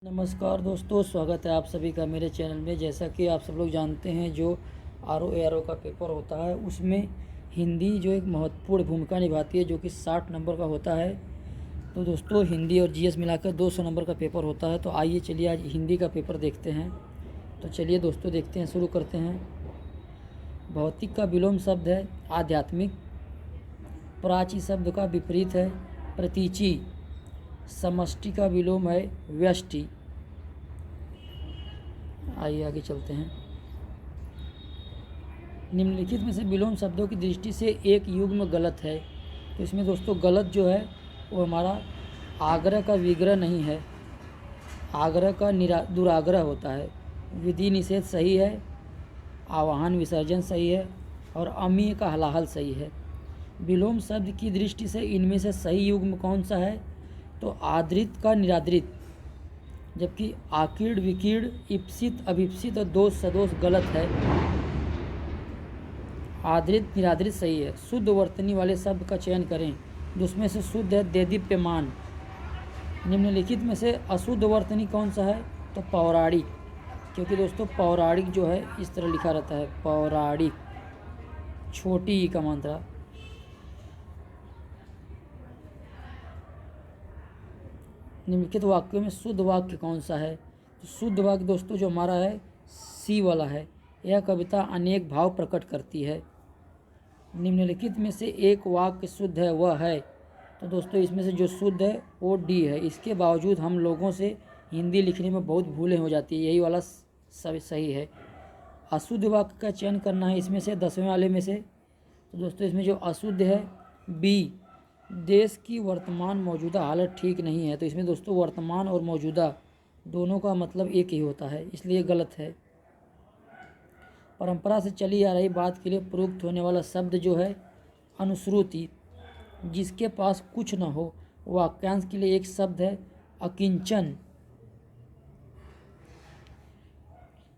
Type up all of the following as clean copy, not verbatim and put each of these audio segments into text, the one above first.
नमस्कार दोस्तों, स्वागत है आप सभी का मेरे चैनल में। जैसा कि आप सब लोग जानते हैं, जो आर ओ का पेपर होता है उसमें हिंदी जो एक महत्वपूर्ण भूमिका निभाती है, जो कि 60 नंबर का होता है। तो दोस्तों, हिंदी और जीएस मिलाकर 200 नंबर का पेपर होता है। तो आइए चलिए आज हिंदी का पेपर देखते हैं। तो चलिए दोस्तों देखते हैं, शुरू करते हैं। भौतिक का विलोम शब्द है आध्यात्मिक। प्राची शब्द का विपरीत है प्रतीची। समष्टि का विलोम है व्यष्टि। आइए आगे चलते हैं। निम्नलिखित में से विलोम शब्दों की दृष्टि से एक युग्म गलत है। तो इसमें दोस्तों गलत जो है वो हमारा आग्रह का विग्रह नहीं है, आग्रह का दुराग्रह होता है। विधि निषेध सही है, आवाहन विसर्जन सही है और अमीय का हलाहल सही है। विलोम शब्द की दृष्टि से इनमें से सही युग्म कौन सा है? तो आदृत का निरादृत, जबकि आकीर्ण विकीर्ण, इप्सित अभिप्सित और दोष सदोष गलत है। आदृत निरादृत सही है। शुद्ध वर्तनी वाले शब्द का चयन करें, जिसमें से शुद्ध है देदीप्यमान। निम्नलिखित में से अशुद्ध वर्तनी कौन सा है? तो पौराणिक, क्योंकि दोस्तों पौराणिक जो है इस तरह लिखा रहता है, पौराणिक, छोटी ई का मात्रा। निम्नलिखित वाक्यों में शुद्ध वाक्य कौन सा है? तो शुद्ध वाक्य दोस्तों जो हमारा है सी वाला है। यह कविता अनेक भाव प्रकट करती है। निम्नलिखित में से एक वाक्य शुद्ध है, वह है। तो दोस्तों इसमें से जो शुद्ध है वो डी है। इसके बावजूद हम लोगों से हिंदी लिखने में बहुत भूलें हो जाती है, यही वाला सब सही है। अशुद्ध वाक्य का चयन करना है इसमें से 10वें वाले में से। तो दोस्तों इसमें जो अशुद्ध है बी, देश की वर्तमान मौजूदा हालत ठीक नहीं है। तो इसमें दोस्तों वर्तमान और मौजूदा दोनों का मतलब एक ही होता है, इसलिए गलत है। परंपरा से चली आ रही बात के लिए प्रयुक्त होने वाला शब्द जो है अनुश्रुति, जिसके पास कुछ न हो। वाक्यांश के लिए एक शब्द है अकिंचन।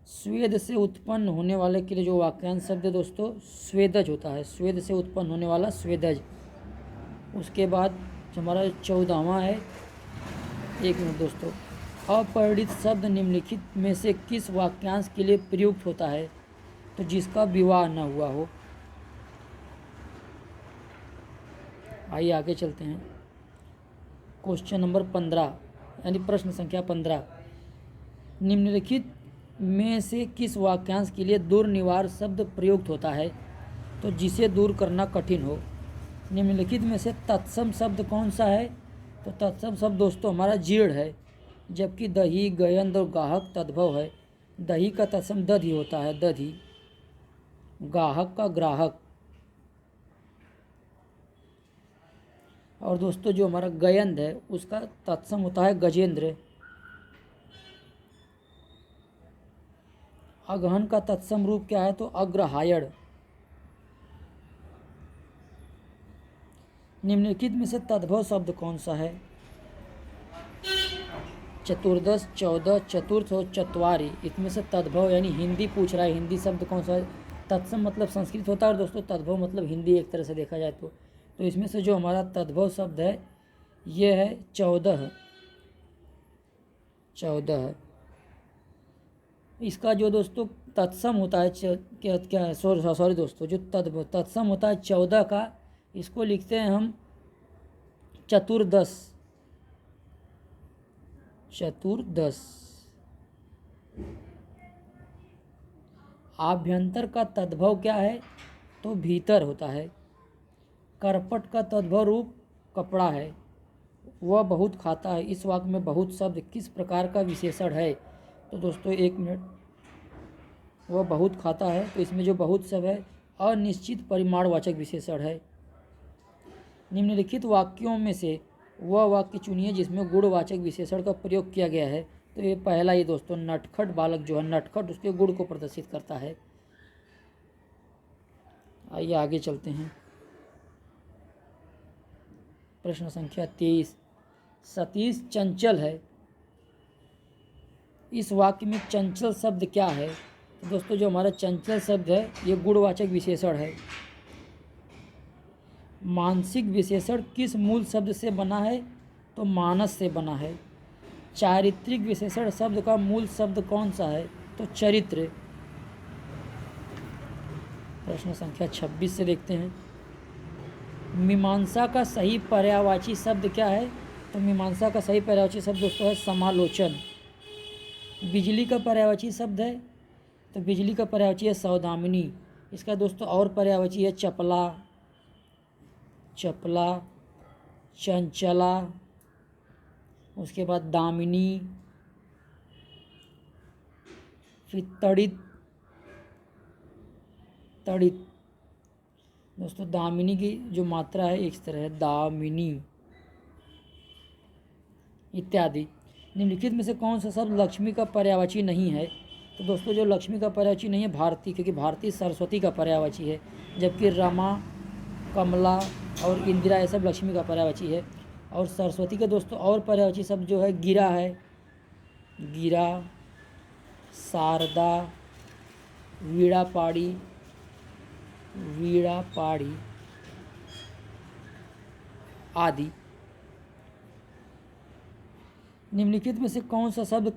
स्वेद से उत्पन्न होने वाले के लिए जो वाक्यांश शब्द है दोस्तों स्वेदज होता है। स्वेद से उत्पन्न होने वाला स्वेदज। उसके बाद हमारा 14वां है, एक मिनट दोस्तों। अपरिणित शब्द निम्नलिखित में से किस वाक्यांश के लिए प्रयुक्त होता है? तो जिसका विवाह न हुआ हो। आइए आगे चलते हैं। क्वेश्चन नंबर 15 यानी प्रश्न संख्या 15। निम्नलिखित में से किस वाक्यांश के लिए दुर्निवार शब्द प्रयुक्त होता है? तो जिसे दूर करना कठिन हो। निम्नलिखित में से तत्सम शब्द कौन सा है? तो तत्सम शब्द दोस्तों हमारा जीर्ण है, जबकि दही, गयंद और गाहक तद्भव है। दही का तत्सम दधि होता है, दधि। गाहक का ग्राहक। और दोस्तों जो हमारा गयंद है उसका तत्सम होता है गजेंद्र। अगहन का तत्सम रूप क्या है? तो अग्रहायण। निम्नलिखित में से तद्भव शब्द कौन सा है? चतुर्दश, 14, चतुर्थ और चत्वारि। इसमें से तद्भव यानी हिंदी पूछ रहा है, हिंदी शब्द कौन सा है? तत्सम मतलब संस्कृत होता है और दोस्तों तद्भव मतलब हिंदी एक तरह से देखा जाए तो इसमें से जो हमारा तद्भव शब्द है ये है 14। 14 इसका जो दोस्तों तत्सम होता है क्या है, सॉरी दोस्तों, जो तत्सम होता है 14 का, इसको लिखते हैं हम चतुर्दश। चतुर्दश। आभ्यंतर का तद्भव क्या है? तो भीतर होता है। करपट का तद्भव रूप कपड़ा है। वह बहुत खाता है। इस वाक्य में बहुत शब्द किस प्रकार का विशेषण है? तो दोस्तों एक मिनट, वह बहुत खाता है, तो इसमें जो बहुत शब्द है अनिश्चित परिमाणवाचक विशेषण है। निम्नलिखित वाक्यों में से वह वाक्य चुनिए जिसमें गुणवाचक विशेषण का प्रयोग किया गया है। तो ये पहला ही दोस्तों, नटखट बालक जो है, नटखट उसके गुण को प्रदर्शित करता है। आइए आगे चलते हैं। प्रश्न संख्या 23। सतीश चंचल है। इस वाक्य में चंचल शब्द क्या है? तो दोस्तों जो हमारा चंचल शब्द है ये गुणवाचक विशेषण है। मानसिक विशेषण किस मूल शब्द से बना है? तो मानस से बना है। चारित्रिक विशेषण शब्द का मूल शब्द कौन सा है? तो चरित्र। प्रश्न संख्या 26 से देखते हैं। मीमांसा का सही पर्यायवाची शब्द क्या है? तो मीमांसा का सही पर्यायवाची शब्द दोस्तों है समालोचन। बिजली का पर्यायवाची शब्द है, तो बिजली का पर्यायवाची है सौदामिनी। इसका दोस्तों और पर्यायवाची है चपला, चपला, चंचला, उसके बाद दामिनी, फिर तड़ित, तड़ित। दोस्तों दामिनी की जो मात्रा है इस तरह है दामिनी इत्यादि। निम्नलिखित में से कौन सा शब्द लक्ष्मी का पर्यायवाची नहीं है? तो दोस्तों जो लक्ष्मी का पर्यायवाची नहीं है भारती, क्योंकि भारती सरस्वती का पर्यायवाची है, जबकि रमा, कमला और इंदिरा ये सब लक्ष्मी का पर्यायवाची है। और सरस्वती का दोस्तों और पर्यायवाची शब्द जो है गिरा है, गिरा, शारदा, वीणा पाड़ी, वीणा पाड़ी आदि। निम्नलिखित में से कौन सा शब्द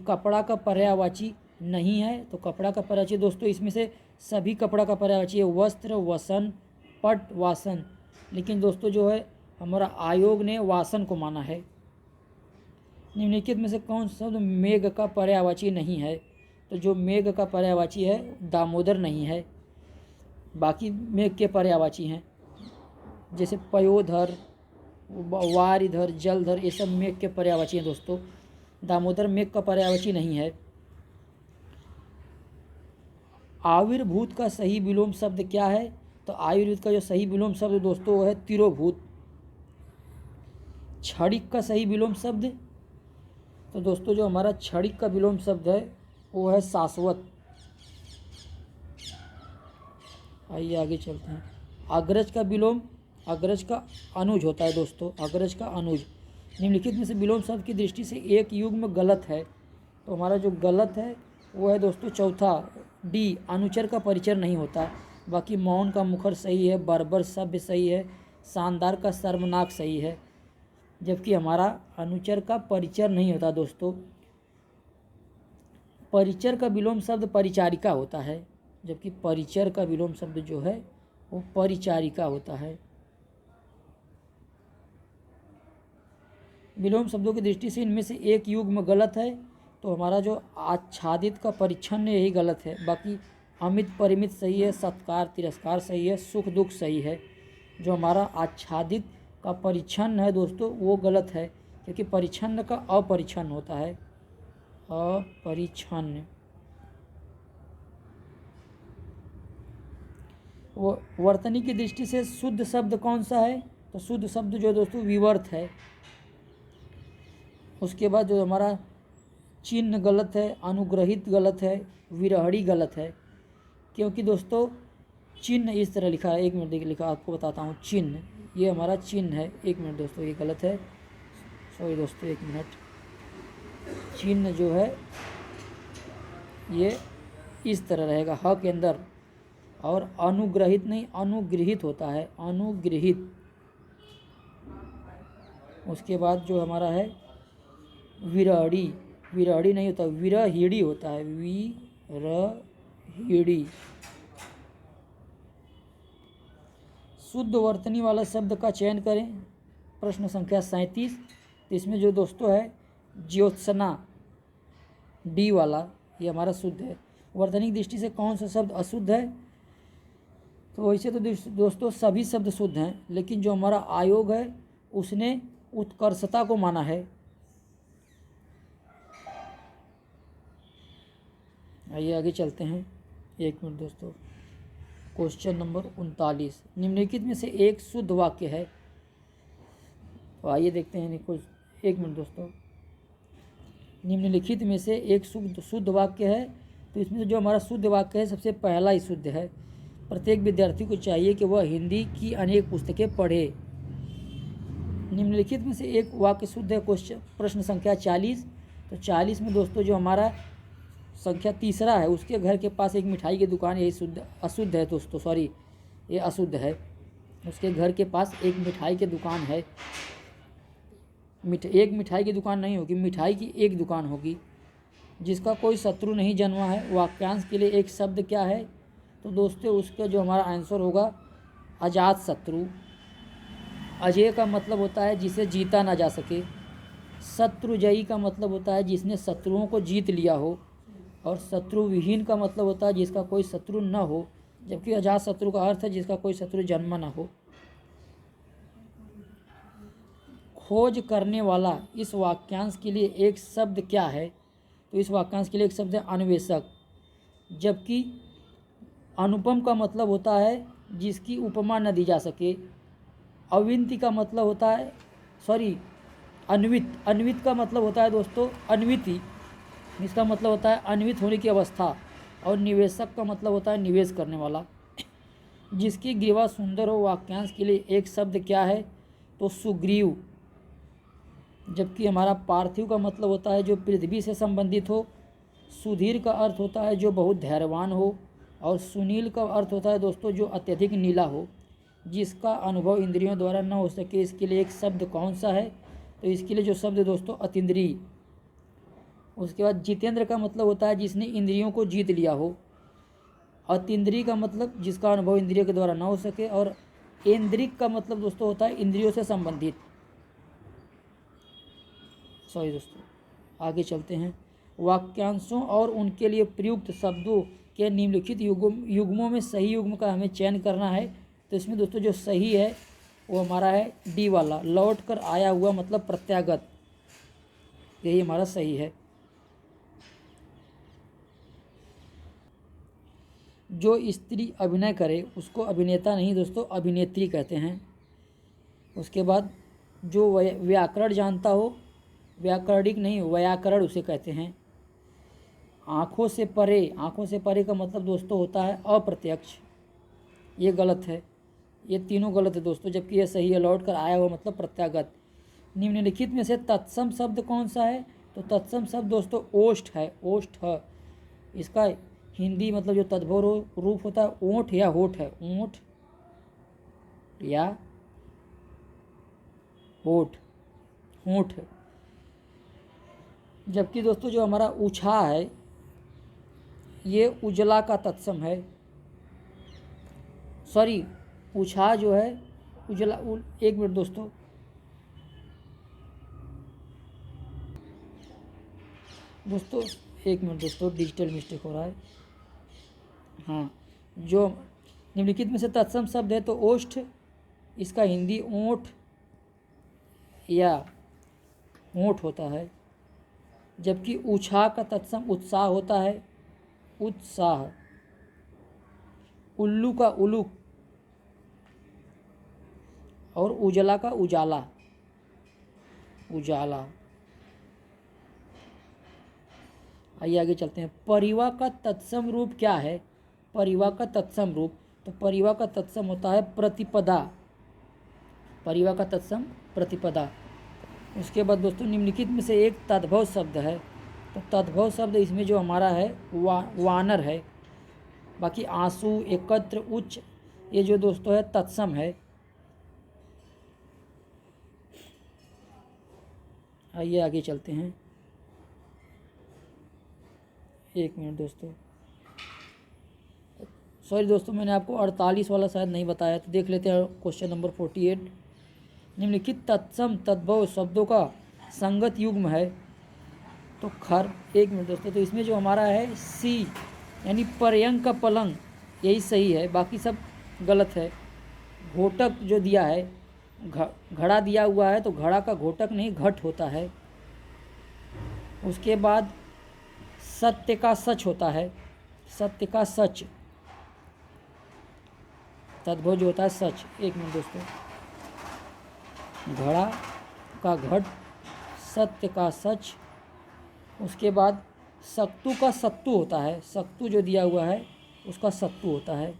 कपड़ा का पर्यायवाची नहीं है? तो कपड़ा का पर्यायवाची दोस्तों इसमें से सभी कपड़ा का पर्यायवाची है वस्त्र, वसन, पट, वासन। लेकिन दोस्तों जो है हमारा आयोग ने वासन को माना है। निम्नलिखित में से कौन सा शब्द मेघ का पर्यायवाची नहीं है? तो जो मेघ का पर्यायवाची है दामोदर नहीं है, बाकी मेघ के पर्यायवाची हैं, जैसे पयोधर, वारिधर, जलधर, ये सब मेघ के पर्यायवाची हैं दोस्तों। दामोदर मेघ का पर्यायवाची नहीं है। आविर्भूत का सही विलोम शब्द क्या है? तो आयुर्वेद का जो सही विलोम शब्द दोस्तों वो है तिरोभूत। क्षणिक का सही विलोम शब्द, तो दोस्तों जो हमारा क्षणिक का विलोम शब्द है वो है शाश्वत। आइए आगे चलते हैं। अग्रज का विलोम, अग्रज का अनुज होता है दोस्तों, अग्रज का अनुज। निम्नलिखित में से विलोम शब्द की दृष्टि से एक युग्म गलत है? तो हमारा जो गलत है वो है दोस्तों चौथा डी, अनुचर का परिचय नहीं होता। बाकी मौन का मुखर सही है, बर्बर सभ्य सही है, शानदार का शर्मनाक सही है, जबकि हमारा अनुचर का परिचय नहीं होता दोस्तों। परिचर का विलोम शब्द परिचारिका होता है, जबकि परिचर का विलोम शब्द जो है वो परिचारिका होता है। विलोम शब्दों की दृष्टि से इनमें से एक युग्म गलत है, तो हमारा जो आच्छादित का परिच्छन्न यही गलत है। बाकी अमित परिमित सही है, सत्कार तिरस्कार सही है, सुख दुख सही है। जो हमारा आच्छादित का परिच्छन्न है दोस्तों वो गलत है, क्योंकि परिच्छन्न का अपरिच्छन्न होता है, अपरिच्छन्न। वो वर्तनी की दृष्टि से शुद्ध शब्द कौन सा है? तो शुद्ध शब्द जो दोस्तों विवर्त है। उसके बाद जो हमारा चिन्ह गलत है, अनुग्रहित गलत है, विरहड़ी गलत है, क्योंकि दोस्तों चिन्ह इस तरह लिखा है। एक मिनट देखिए, लिखा आपको बताता हूँ। चिन्ह, ये हमारा चिन्ह है। एक मिनट दोस्तों, ये गलत है, सॉरी दोस्तों, एक मिनट। चिन्ह जो है ये इस तरह रहेगा, ह के अंदर, और अनुग्रहित नहीं, अनुगृहित होता है, अनुगृहित। उसके बाद जो हमारा है विरहड़ी, विरहड़ी नहीं होता, विरहिड़ी होता है, विरहिड़ी। शुद्ध वर्तनी वाला शब्द का चयन करें। प्रश्न संख्या 37। तो इसमें जो दोस्तों है ज्योत्सना, डी वाला, ये हमारा शुद्ध है। वर्तनी की दृष्टि से कौन सा शब्द अशुद्ध है? तो वैसे तो दोस्तों सभी शब्द शुद्ध हैं, लेकिन जो हमारा आयोग है उसने उत्कर्षता को माना है। आइए आगे चलते हैं। एक मिनट दोस्तों, क्वेश्चन नंबर 39। निम्नलिखित में से एक शुद्ध वाक्य है, तो आइए देखते हैं कुछ। एक मिनट दोस्तों, निम्नलिखित में से एक शुद्ध वाक्य है, तो इसमें से जो हमारा शुद्ध वाक्य है सबसे पहला ही शुद्ध है। प्रत्येक विद्यार्थी को चाहिए कि वह हिंदी की अनेक पुस्तकें पढ़े। निम्नलिखित में से एक वाक्य शुद्ध है। क्वेश्चन प्रश्न संख्या 40। तो 40 में दोस्तों जो हमारा संख्या तीसरा है, उसके घर के पास एक मिठाई की दुकान, यही शुद्ध अशुद्ध है दोस्तों, सॉरी ये अशुद्ध है। उसके घर के पास एक मिठाई की दुकान है। एक मिठाई की दुकान नहीं होगी, मिठाई की एक दुकान होगी। जिसका कोई शत्रु नहीं जन्मा है, वाक्यांश के लिए एक शब्द क्या है? तो दोस्तों उसका जो हमारा आंसर होगा अजात शत्रु। अजय का मतलब होता है जिसे जीता ना जा सके। शत्रुजयी का मतलब होता है जिसने शत्रुओं को जीत लिया हो। और शत्रुविहीन का मतलब होता है जिसका कोई शत्रु न हो, जबकि अजात शत्रु का अर्थ है जिसका कोई शत्रु जन्मा ना हो। खोज करने वाला, इस वाक्यांश के लिए एक शब्द क्या है? तो इस वाक्यांश के लिए एक शब्द है अन्वेषक। जबकि अनुपम का मतलब होता है जिसकी उपमा न दी जा सके। अविंति का मतलब होता है अन्वित का मतलब होता है दोस्तों अन्विति, इसका मतलब होता है अन्वित होने की अवस्था। और निवेशक का मतलब होता है निवेश करने वाला। जिसकी ग्रीवा सुंदर हो, वाक्यांश के लिए एक शब्द क्या है? तो सुग्रीव। जबकि हमारा पार्थिव का मतलब होता है जो पृथ्वी से संबंधित हो। सुधीर का अर्थ होता है जो बहुत धैर्यवान हो। और सुनील का अर्थ होता है दोस्तों जो अत्यधिक नीला हो। जिसका अनुभव इंद्रियों द्वारा न हो सके, इसके लिए एक शब्द कौन सा है? तो इसके लिए जो शब्द है दोस्तों अतीन्द्रिय। उसके बाद जितेंद्र का मतलब होता है जिसने इंद्रियों को जीत लिया हो। अतीन्द्रिय का मतलब जिसका अनुभव इंद्रियों के द्वारा न हो सके। और ऐन्द्रिक का मतलब दोस्तों होता है इंद्रियों से संबंधित। दोस्तों आगे चलते हैं। वाक्यांशों और उनके लिए प्रयुक्त शब्दों के निम्नलिखित युग्मों में सही युग्म का हमें चयन करना है। तो इसमें दोस्तों जो सही है वो हमारा है डी वाला, लौट कर आया हुआ मतलब प्रत्यागत, यही हमारा सही है। जो स्त्री अभिनय करे उसको अभिनेता नहीं दोस्तों अभिनेत्री कहते हैं। उसके बाद जो व्याकरण जानता हो, व्याकरणिक नहीं व्याकरण उसे कहते हैं। आँखों से परे का मतलब दोस्तों होता है अप्रत्यक्ष, ये गलत है, ये तीनों गलत है दोस्तों, जबकि ये सही है, लौट कर आया हुआ मतलब प्रत्यागत। निम्नलिखित में से तत्सम शब्द कौन सा है? तो तत्सम शब्द दोस्तों ओष्ठ है, ओष्ठ। इसका हिंदी मतलब जो तद्भव रूप होता है ओंठ या होठ है, ओंठ या होठ, होठ। जबकि दोस्तों जो हमारा ऊछा है ये उजला का तत्सम है। ऊछा जो है उजला एक मिनट दोस्तों, एक मिनट दोस्तों, डिजिटल मिस्टेक हो रहा है। हाँ, जो निम्नलिखित में से तत्सम शब्द है तो ओष्ठ, इसका हिंदी ओंठ या होठ होता है। जबकि ऊछा का तत्सम उत्साह होता है, उत्साह। उल्लू का उलूक और उजला का उजाला, उजाला। आइए आगे चलते हैं। परिवा का तत्सम रूप क्या है? परिवा का तत्सम रूप, तो परिवा का तत्सम होता है प्रतिपदा, परिवा का तत्सम प्रतिपदा। उसके बाद दोस्तों निम्नलिखित में से एक तद्भव शब्द है, तो तद्भव शब्द इसमें जो हमारा है वानर है। बाकी आंसू, एकत्र, उच्च, ये जो दोस्तों है तत्सम है। आइए आगे चलते हैं। एक मिनट दोस्तों, दोस्तों मैंने आपको 48 वाला शायद नहीं बताया, तो देख लेते हैं क्वेश्चन नंबर 48। निम्नलिखित तत्सम तद्भव शब्दों का संगत युग्म है तो खर। एक मिनट दोस्तों, तो इसमें जो हमारा है सी यानी पर्यंक का पलंग, यही सही है, बाकी सब गलत है। घोटक जो दिया है, घड़ा दिया हुआ है तो घड़ा का घोटक नहीं घट होता है। उसके बाद सत्य का सच होता है, सत्य का सच, तद्भव जो होता है सच। एक मिनट दोस्तों, घड़ा का घट, सत्य का सच। उसके बाद सक्तु का सत्तु होता है, सक्तु जो दिया हुआ है उसका सत्तु होता है।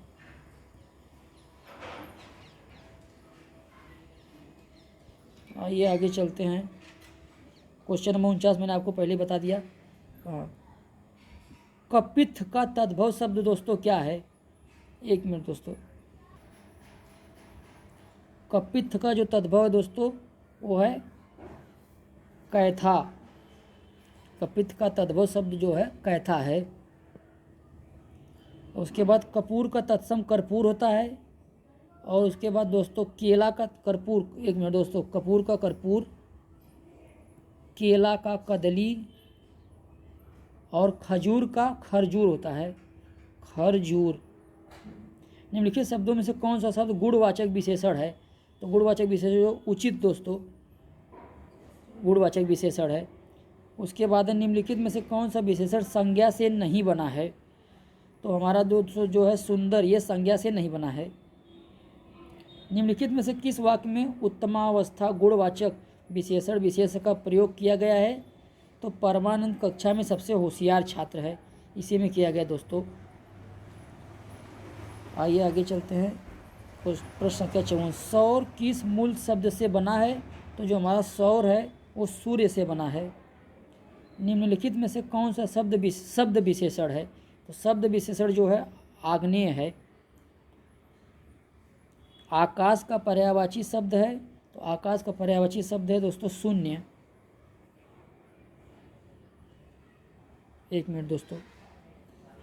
आइए आगे चलते हैं। क्वेश्चन नंबर 49 मैंने आपको पहले बता दिया। कपित्थ का तद्भव शब्द दोस्तों क्या है? एक मिनट दोस्तों, कपित्थ का जो तद्भव है दोस्तों वो है कैथा, कपित का तद्भव शब्द जो है कैथा है। उसके बाद कपूर का तत्सम कर्पूर होता है। और उसके बाद दोस्तों केला का कर्पूर, एक मिनट दोस्तों, कपूर का कर्पूर, केला का कदली और खजूर का खरजूर होता है, खरजूर। निम्नलिखित शब्दों में से कौन सा शब्द गुणवाचक विशेषण है? तो गुणवाचक विशेषण जो उचित दोस्तों गुणवाचक विशेषण है। उसके बाद निम्नलिखित में से कौन सा विशेषण संज्ञा से नहीं बना है? तो हमारा दोस्तों जो है सुंदर, ये संज्ञा से नहीं बना है। निम्नलिखित में से किस वाक्य में उत्तमावस्था गुणवाचक विशेषण विशेष का प्रयोग किया गया है? तो परमानंद कक्षा में सबसे होशियार छात्र है, इसी में किया गया दोस्तों। आइए आगे चलते हैं। प्रश्न संख्या 54, सौर किस मूल शब्द से बना है? तो जो हमारा सौर है वो सूर्य से बना है। निम्नलिखित में से कौन सा शब्द विशेषण है? तो शब्द विशेषण जो है आग्नेय है। आकाश का पर्यायवाची शब्द है, तो आकाश का पर्यायवाची शब्द है दोस्तों शून्य। एक मिनट दोस्तों,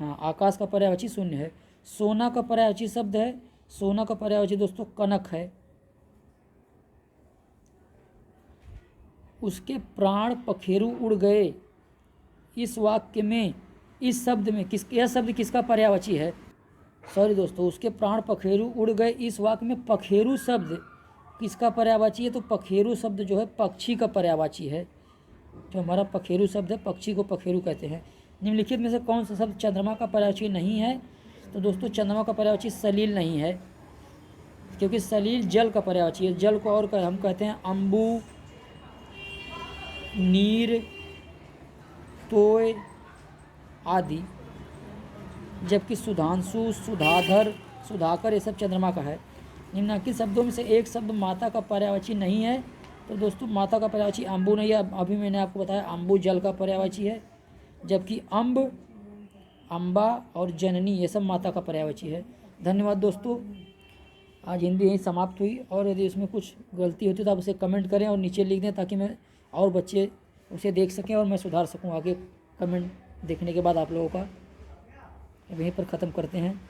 हाँ, आकाश का पर्यायवाची शून्य है। सोना का पर्यायवाची शब्द है, सोना का पर्यायवाची दोस्तों कनक है। उसके प्राण पखेरु उड़ गए, इस वाक्य में, इस शब्द में यह शब्द किसका पर्यायवाची है? सॉरी दोस्तों, उसके प्राण पखेरु उड़ गए, इस वाक्य में पखेरु शब्द किसका पर्यायवाची है? तो पखेरु शब्द जो है पक्षी का पर्यायवाची है। जो हमारा पखेरु शब्द है, पक्षी को पखेरु कहते हैं। निम्नलिखित में से कौन सा शब्द चंद्रमा का पर्यायवाची नहीं है? तो दोस्तों चंद्रमा का पर्यायवाची सलील नहीं है, क्योंकि सलील जल का पर्यायवाची है। जल को और हम कहते हैं अम्बु, नीर, तोय आदि, जबकि सुधांशु, सुधाधर, सुधाकर ये सब चंद्रमा का है। निम्नलिखित शब्दों में से एक शब्द माता का पर्यायवाची नहीं है। तो दोस्तों माता का पर्यायवाची अम्बु नहीं है, अभी मैंने आपको बताया अम्बु जल का पर्यायवाची है, जबकि अम्ब, अम्बा और जननी ये सब माता का पर्यायवाची है। धन्यवाद दोस्तों, आज हिंदी यहीं समाप्त हुई। और यदि इसमें कुछ गलती होती तो आप उसे कमेंट करें और नीचे लिख दें, ताकि मैं और बच्चे उसे देख सकें और मैं सुधार सकूं आगे। कमेंट देखने के बाद आप लोगों का यहीं पर ख़त्म करते हैं।